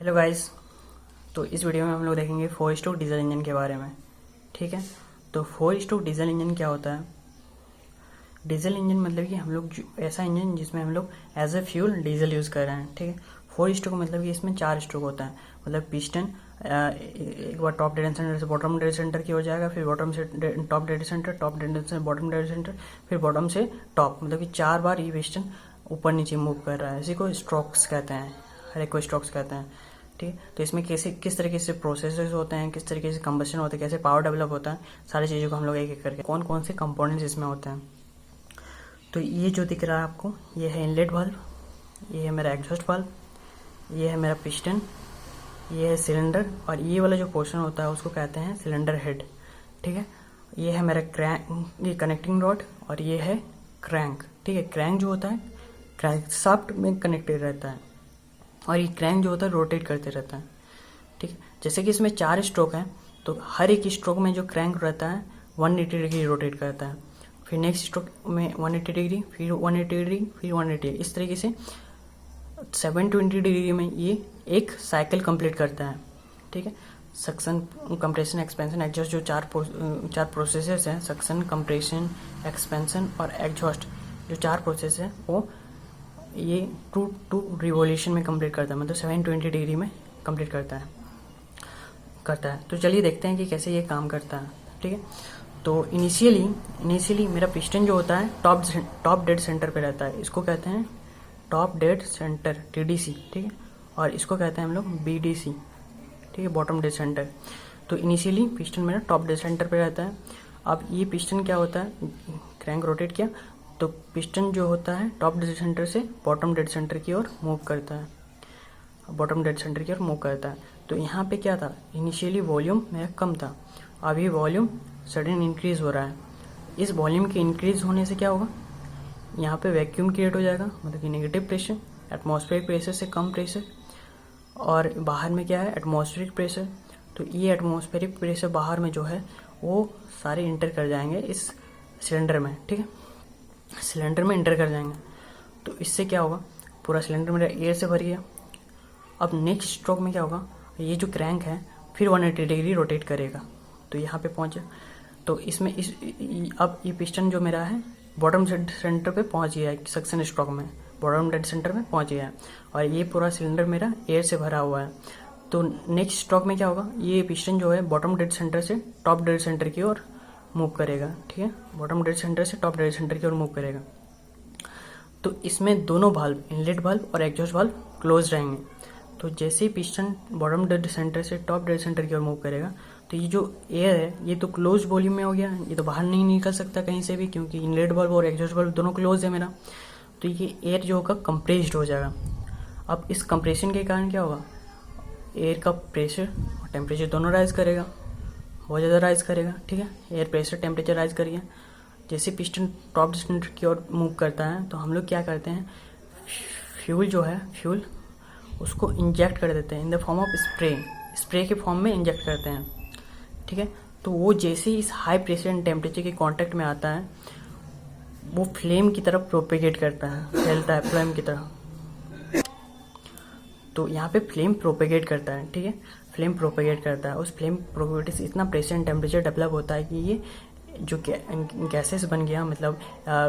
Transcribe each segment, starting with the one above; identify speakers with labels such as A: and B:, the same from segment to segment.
A: Hello guys. तो इस video में हम लोग देखेंगे 4 स्ट्रोक डीजल इंजन के बारे में। ठीक है, तो 4 स्ट्रोक डीजल इंजन क्या होता है? डीजल इंजन मतलब कि हम लोग ऐसा इंजन जिसमें हम लोग as a fuel diesel use कर रहे हैं। ठीक है, 4 स्ट्रोक मतलब कि इसमें 4 स्ट्रोक होता है। मतलब पिस्टन एक बार टॉप डेड सेंटर से बॉटम डेड सेंटर की हो जाएगा, फिर बॉटम से top dead centre, top dead से बॉटम डेड सेंटर, फिर बॉटम से टॉप। मतलब कि 4 बार ये पिस्टन ऊपर नीचे मूव कर रहा है। इसी को स्ट्रोक्स कहते हैं, हर एक को स्ट्रोक्स कहते हैं। ठीक है, तो इसमें कैसे किस तरीके से प्रोसेसेस होते हैं, किस तरीके से कंबशन होते हैं, कैसे पावर डेवलप होता है, सारी चीज़ों को हम लोग एक एक करके कौन कौन से कंपोनेंट्स इसमें होते हैं। तो ये जो दिख रहा है आपको, ये है इनलेट वाल्व, ये है मेरा एग्जॉस्ट वाल्व, ये है मेरा पिस्टन, ये है सिलेंडर, और ये वाला जो पोर्शन होता है उसको कहते हैं सिलेंडर हेड। ठीक है, ये है मेरा क्रैंक, ये कनेक्टिंग रॉड, और ये है क्रैंक। ठीक है, क्रैंक जो होता है क्रैंक शाफ्ट में कनेक्टेड रहता है, और ये क्रैंक जो होता है रोटेट करते रहता है। ठीक है, जैसे कि इसमें 4 स्ट्रोक हैं, तो हर एक स्ट्रोक में जो क्रैंक रहता है 180 डिग्री रोटेट करता है। फिर नेक्स्ट स्ट्रोक में 180 डिग्री, फिर 180 डिग्री, फिर 180, इस तरीके से 720 डिग्री में ये एक साइकिल कंप्लीट करता है। ठीक है, सक्शन, कंप्रेशन, एक्सपेंशन, एग्जॉस्ट, जो चार प्रोसेसेस हैं, सक्शन, कंप्रेशन, एक्सपेंशन और एग्जॉस्ट, जो 4 प्रोसेस है वो ये टू रिवॉल्यूशन में कंप्लीट करता है। मतलब 720 डिग्री में कंप्लीट करता है। तो चलिए देखते हैं कि कैसे ये काम करता है। ठीक है, तो इनिशियली मेरा पिस्टन जो होता है टॉप डेड सेंटर पे रहता है। इसको कहते हैं टॉप डेड सेंटर, TDC। ठीक है, और इसको कहते हैं हम लोग BDC। ठीक है, बॉटम डेड सेंटर। तो इनिशियली पिस्टन मेरा टॉप डेड सेंटर पे रहता है। अब ये पिस्टन क्या होता है, क्रैंक रोटेट किया तो पिस्टन जो होता है टॉप डेड सेंटर से बॉटम डेड सेंटर की ओर मूव करता है, तो यहाँ पे क्या था, इनिशियली वॉल्यूम मेरा कम था, अभी वॉल्यूम सडन इंक्रीज हो रहा है। इस वॉल्यूम के इंक्रीज होने से क्या होगा, यहाँ पे वैक्यूम क्रिएट हो जाएगा, मतलब कि नेगेटिव प्रेशर, एटमॉस्फेरिक प्रेशर से कम प्रेशर, और बाहर में क्या है, एटमॉस्फेरिक प्रेशर। तो ये एटमॉस्फेरिक प्रेशर बाहर में जो है वो सारे इंटर कर जाएंगे इस सिलेंडर में। ठीक है, सिलेंडर में इंटर कर जाएंगे, तो इससे क्या होगा, पूरा सिलेंडर मेरा एयर से भर गया। अब नेक्स्ट स्ट्रोक में क्या होगा, ये जो क्रैंक है फिर 180 डिग्री रोटेट करेगा, तो यहाँ पे पहुँचे। तो इसमें अब ये पिस्टन जो मेरा है बॉटम डेड सेंटर पे पहुँच गया है, सक्शन स्ट्रोक में बॉटम डेड सेंटर में पहुँच गया है, और ये पूरा सिलेंडर मेरा एयर से भरा हुआ है। तो नेक्स्ट स्ट्रोक में क्या होगा, ये पिस्टन जो है बॉटम डेड सेंटर से टॉप डेड सेंटर की ओर मूव करेगा। ठीक है, बॉटम डेड सेंटर से टॉप डेड सेंटर की ओर मूव करेगा। तो इसमें दोनों वाल्व, इनलेट वाल्व और एग्जॉस्ट वाल्व क्लोज रहेंगे। तो जैसे ही पिस्टन बॉटम डेड सेंटर से टॉप डेड सेंटर की ओर मूव करेगा, तो ये जो एयर है ये तो क्लोज वॉल्यूम में हो गया, ये तो बाहर नहीं निकल सकता कहीं से भी, क्योंकि इनलेट वाल्व और एग्जॉस्ट वाल्व दोनों क्लोज है मेरा। तो ये एयर जो होगा कंप्रेस्ड हो जाएगा। अब इस कंप्रेशन के कारण क्या होगा, एयर का प्रेशर और टेम्परेचर दोनों राइज करेगा, बहुत ज़्यादा राइज करेगा। ठीक है, एयर प्रेशर टेम्परेचर राइज करिए। जैसे पिस्टन टॉप सेंटर की ओर मूव करता है, तो हम लोग क्या करते हैं, फ्यूल जो है फ्यूल उसको इंजेक्ट कर देते हैं in the form of spray के फॉर्म में इंजेक्ट करते हैं। ठीक है, तो वो जैसे ही इस हाई प्रेशर एंड टेम्परेचर के कांटेक्ट में आता है, वो फ्लेम की तरफ प्रोपेगेट करता है, फैलता है फ्लेम की तरह। तो यहाँ पे फ्लेम प्रोपेगेट करता है। ठीक है, फ्लेम प्रोपेगेट करता है, उस फ्लेम प्रोपेगेट से इतना प्रेशर एंड टेम्परेचर डेवलप होता है कि ये जो गैसेस बन गया, मतलब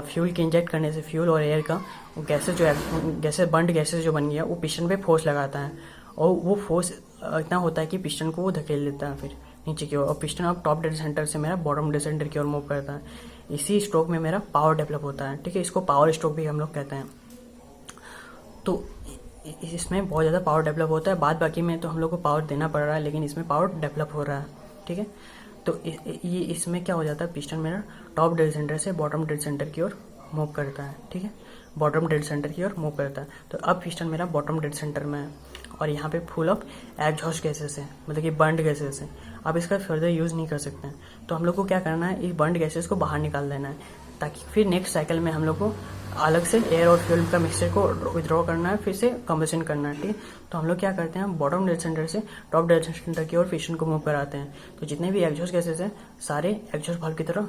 A: फ्यूल के इंजेक्ट करने से फ्यूल और एयर का गैसेस बर्न्ड गैसेस जो बन गया, वो पिस्टन पे फोर्स लगाता है, और वो फोर्स इतना होता है कि पिस्टन को वो धकेल देता है फिर नीचे की ओर, और पिस्टन अब टॉप डेड सेंटर से मेरा बॉटम डेड सेंटर की ओर मूव करता है। इसी स्ट्रोक में मेरा पावर डेवलप होता है। ठीक है, इसको पावर स्ट्रोक भी हम लोग कहते हैं। तो इसमें बहुत ज़्यादा पावर डेवलप होता है, बाद बाकी में तो हम लोग को पावर देना पड़ रहा है, लेकिन इसमें पावर डेवलप हो रहा है। ठीक है, तो ये इसमें क्या हो जाता है, पिस्टन मेरा टॉप डेड सेंटर से बॉटम डेड सेंटर की ओर मूव करता है। ठीक है, बॉटम डेड सेंटर की ओर मूव करता है। तो अब पिस्टन मेरा बॉटम डेड सेंटर में है, और यहाँ पे फुल ऑफ एग्जॉस्ट गैसेस है, मतलब कि बर्न्ड गैसेस है। अब इसका फर्दर यूज़ नहीं कर सकते हैं, तो हम लोग को क्या करना है, इस बर्न्ड गैसेस को बाहर निकाल देना है, ताकि फिर नेक्स्ट साइकिल में हम लोग को अलग से एयर और फ्यूल का मिक्सचर को विड्रॉ करना है, फिर से कंबशन करना है। ठीक है, तो हम लोग क्या करते हैं, बॉटम डेड सेंटर से टॉप डेड सेंटर की ओर पिस्टन को मूव कराते हैं। तो जितने भी एग्जॉस्ट गैसेस हैं सारे एग्जॉस्ट वाल्व की तरह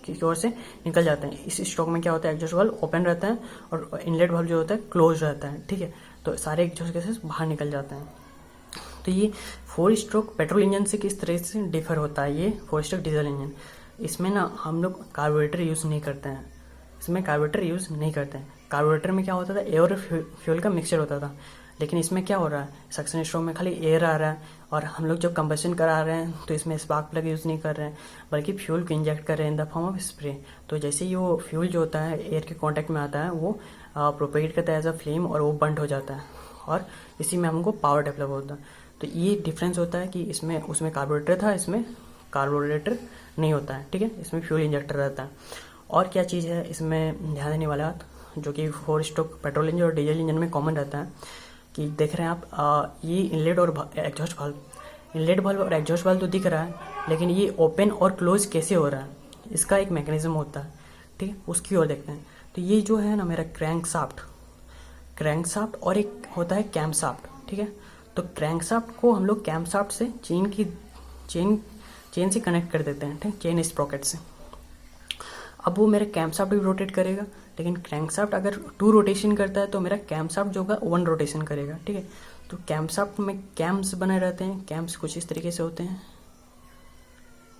A: की ओर से निकल जाते हैं। इस स्ट्रोक में क्या होता है, एग्जॉस्ट वाल्व ओपन रहता है और इनलेट वाल्व जो होता है क्लोज रहता है। ठीक है, तो सारे एग्जॉस्ट गैसेस बाहर निकल जाते हैं। तो ये 4 स्ट्रोक पेट्रोल इंजन से किस तरह से डिफर होता है ये 4 स्ट्रोक डीजल इंजन। इसमें ना हम लोग कार्बोरेटर यूज़ नहीं करते हैं, इसमें कार्बोरेटर यूज़ नहीं करते हैं। कार्बोरेटर में क्या होता था, एयर और फ्यूल का मिक्सचर होता था, लेकिन इसमें क्या हो रहा है, सक्शन स्ट्रोक में खाली एयर आ रहा है और हम लोग जब कंबशन करा रहे हैं तो इसमें स्पार्क प्लग यूज़ नहीं कर रहे हैं, बल्कि फ्यूल को इंजेक्ट कर रहे हैं in the form of spray. तो जैसे ही वो फ्यूल जो होता है एयर के कांटेक्ट में आता है वो प्रोपेगेट करता है एज अ फ्लेम और वो बर्न हो जाता है और इसी में हमको पावर डेवलप होता है। तो ये डिफरेंस होता है कि इसमें उसमें कार्बोरेटर था, इसमें कार्बोरेटर नहीं होता है, ठीक है, इसमें फ्यूल इंजेक्टर रहता है। और क्या चीज़ है इसमें ध्यान देने वाला बात, जो कि 4 स्ट्रोक पेट्रोल इंजन और डीजल इंजन में कॉमन रहता है कि देख रहे हैं आप ये इनलेट और एग्जॉस्ट वाल्व, इनलेट वाल्व और एग्जॉस्ट वाल्व तो दिख रहा है, लेकिन ये ओपन और क्लोज कैसे हो रहा है इसका एक मैकेनिज्म होता है, ठीक है, उसकी ओर देखते हैं। तो ये जो है ना मेरा क्रैंक शाफ्ट और एक होता है कैम शाफ्ट, ठीक है। तो क्रैंक शाफ्ट को हम लोग कैम शाफ्ट से चेन से कनेक्ट कर देते हैं, ठीक, चेन स्प्रॉकेट से। अब वो मेरा कैम शाफ्ट भी रोटेट करेगा, लेकिन क्रैंक शाफ्ट अगर 2 रोटेशन करता है तो मेरा कैम शाफ्ट जो होगा 1 रोटेशन करेगा, ठीक है। तो कैम शाफ्ट में कैम्स बने रहते हैं, कैम्स कुछ इस तरीके से होते हैं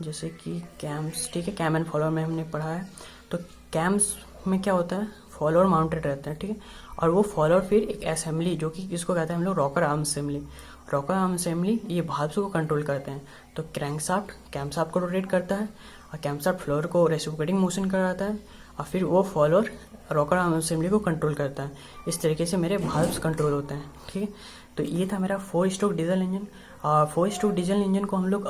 A: जैसे कि कैम्स, ठीक है, कैम एंड फॉलोअर में हमने पढ़ा है। तो कैम्स में क्या होता है, फॉलोअर माउंटेड रहता है, ठीक है, और वो फॉलोअर फिर एक असेंबली जो कि इसको कहते हैं हम लोग रॉकर आर्म असेंबली ये भाल्व्स को कंट्रोल करते हैं। तो क्रैंक शाफ्ट कैम शाफ्ट को रोटेट करता है और कैम शाफ्ट फ्लोर को रेसिप्रोकेटिंग मोशन कराता है और फिर वो फॉलोअर रॉकर आर्म असेंबली को कंट्रोल करता है। इस तरीके से मेरे भाल्व्स कंट्रोल होते हैं, ठीक है। तो ये था मेरा 4 stroke diesel engine. 4 stroke diesel engine को हम लोग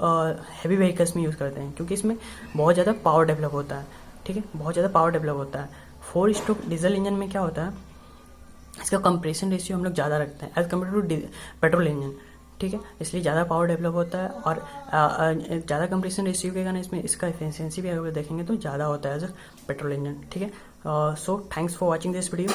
A: हैवी व्हीकल्स में यूज़ करते हैं क्योंकि इसमें बहुत ज़्यादा पावर डेवलप होता है, ठीक है, बहुत ज़्यादा पावर डेवलप होता है। 4 स्ट्रोक डीजल इंजन में क्या होता है, इसका कंप्रेशन रेशियो हम लोग ज़्यादा रखते हैं as compare to petrol engine, ठीक है, इसलिए ज़्यादा पावर डेवलप होता है और ज़्यादा कंप्रेशन रेशियो के कारण इसमें इसका एफिशिएंसी भी अगर देखेंगे तो ज़्यादा होता है एज अ पेट्रोल इंजन, ठीक है। So thanks for watching this video.